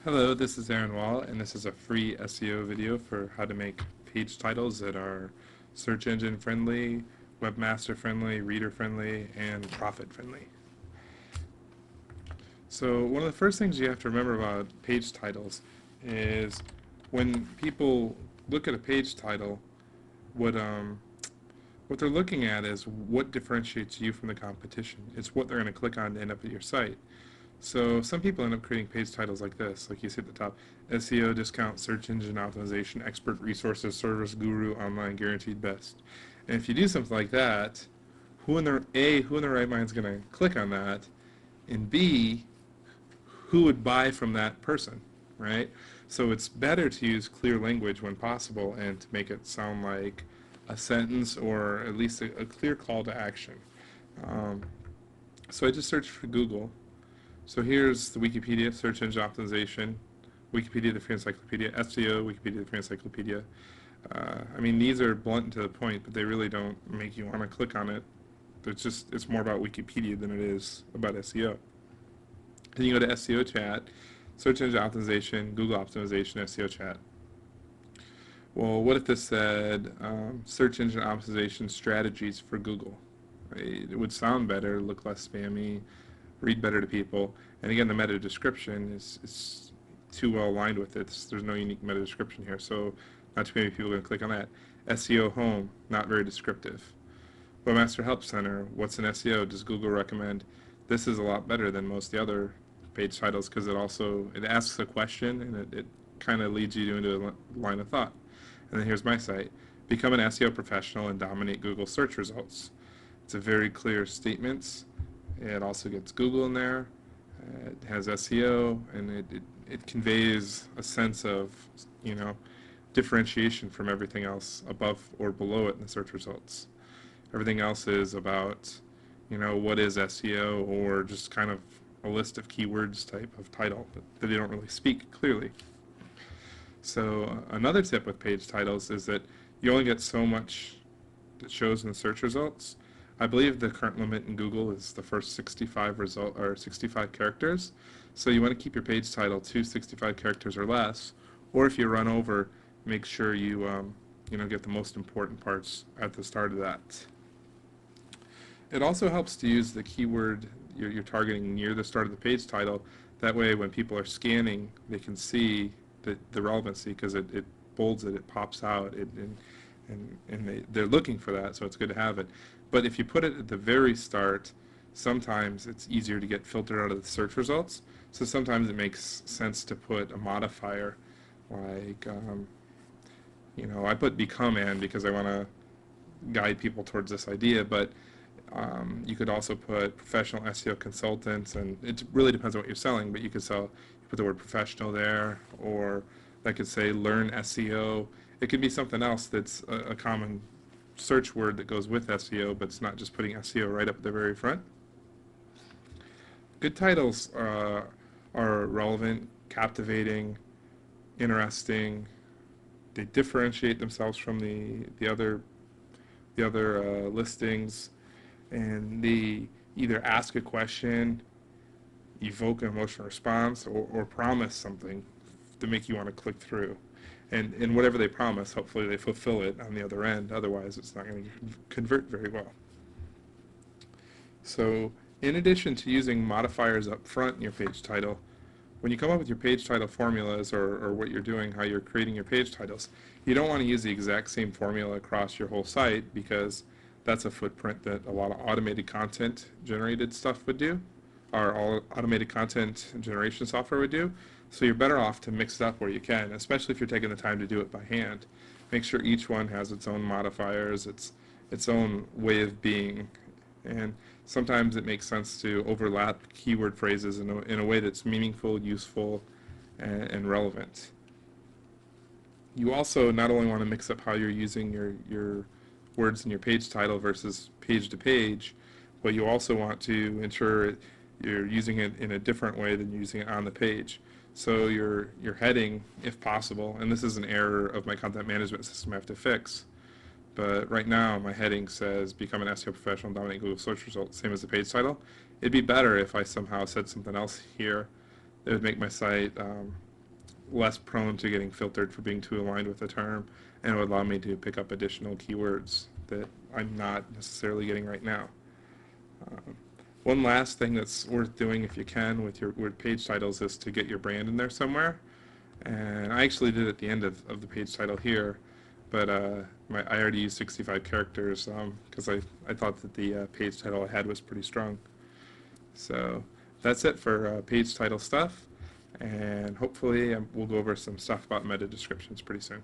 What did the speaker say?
Hello, this is Aaron Wall, and this is a free SEO video for how to make page titles that are search engine friendly, webmaster friendly, reader friendly, and profit friendly. So one of the first things you have to remember about page titles is when people look at a page title, what what they're looking at is what differentiates you from the competition. It's what they're going to click on to end up at your site. So some people end up creating page titles like this, like you see at the top: SEO discount, search engine optimization, expert resources, service guru, online guaranteed best. And if you do something like that, who in their right mind is going to click on that, and B, who would buy from that person, right? So it's better to use clear language when possible and to make it sound like a sentence or at least a clear call to action. Um, so I just searched for Google. So here's the Wikipedia, search engine optimization, Wikipedia, the free encyclopedia, SEO, Wikipedia, the free encyclopedia. I mean, these are blunt and to the point, but they really don't make you want to click on it. It's more about Wikipedia than it is about SEO. Then you go to SEO chat, search engine optimization, Google optimization, SEO chat. Well, what if this said search engine optimization strategies for Google? Right? It would sound better, look less spammy, read better to people. And again, the meta description is too well aligned with it. There's no unique meta description here, so not too many people are going to click on that. SEO home, not very descriptive. Webmaster Help Center, what's an SEO? Does Google recommend? This is a lot better than most of the other page titles because it asks a question and it kind of leads you into a line of thought. And then here's my site: become an SEO professional and dominate Google search results. It's a very clear statements. It also gets Google in there. It has SEO, and it conveys a sense of, you know, differentiation from everything else above or below it in the search results. Everything else is about, what is SEO, or just kind of a list of keywords type of title that they don't really speak clearly. So another tip with page titles is that you only get so much that shows in the search results. I believe the current limit in Google is the first 65 characters. So you want to keep your page title to 65 characters or less, or if you run over, make sure you get the most important parts at the start of that. It also helps to use the keyword you're targeting near the start of the page title. That way, when people are scanning, they can see the relevancy because it bolds it, it pops out, and they're looking for that, so it's good to have it. But if you put it at the very start, sometimes it's easier to get filtered out of the search results. So sometimes it makes sense to put a modifier like, I put become and because I want to guide people towards this idea, but you could also put professional SEO consultants, and it really depends on what you're selling, but you put the word professional there, or that could say learn SEO. It could be something else that's a common search word that goes with SEO, but it's not just putting SEO right up at the very front. Good titles are relevant, captivating, interesting. They differentiate themselves from the other listings, and they either ask a question, evoke an emotional response, or promise something to make you want to click through. And whatever they promise, hopefully they fulfill it on the other end. Otherwise, it's not going to convert very well. So in addition to using modifiers up front in your page title, when you come up with your page title formulas, or what you're doing, how you're creating your page titles, you don't want to use the exact same formula across your whole site, because that's a footprint that a lot of automated content generated stuff would do, or all automated content generation software would do. So you're better off to mix it up where you can, especially if you're taking the time to do it by hand. Make sure each one has its own modifiers, its own way of being, and sometimes it makes sense to overlap keyword phrases in a way that's meaningful, useful, and relevant. You also not only want to mix up how you're using your words in your page title versus page to page, but you also want to ensure you're using it in a different way than using it on the page. So your heading, if possible, and this is an error of my content management system I have to fix, but right now my heading says become an SEO professional and dominate Google search results, same as the page title. It'd be better if I somehow said something else here that would make my site less prone to getting filtered for being too aligned with the term, and it would allow me to pick up additional keywords that I'm not necessarily getting right now. Um, One last thing that's worth doing if you can with your page titles is to get your brand in there somewhere. And I actually did at the end of the page title here, but I already used 65 characters because I thought that the page title I had was pretty strong. So that's it for page title stuff, and hopefully we'll go over some stuff about meta descriptions pretty soon.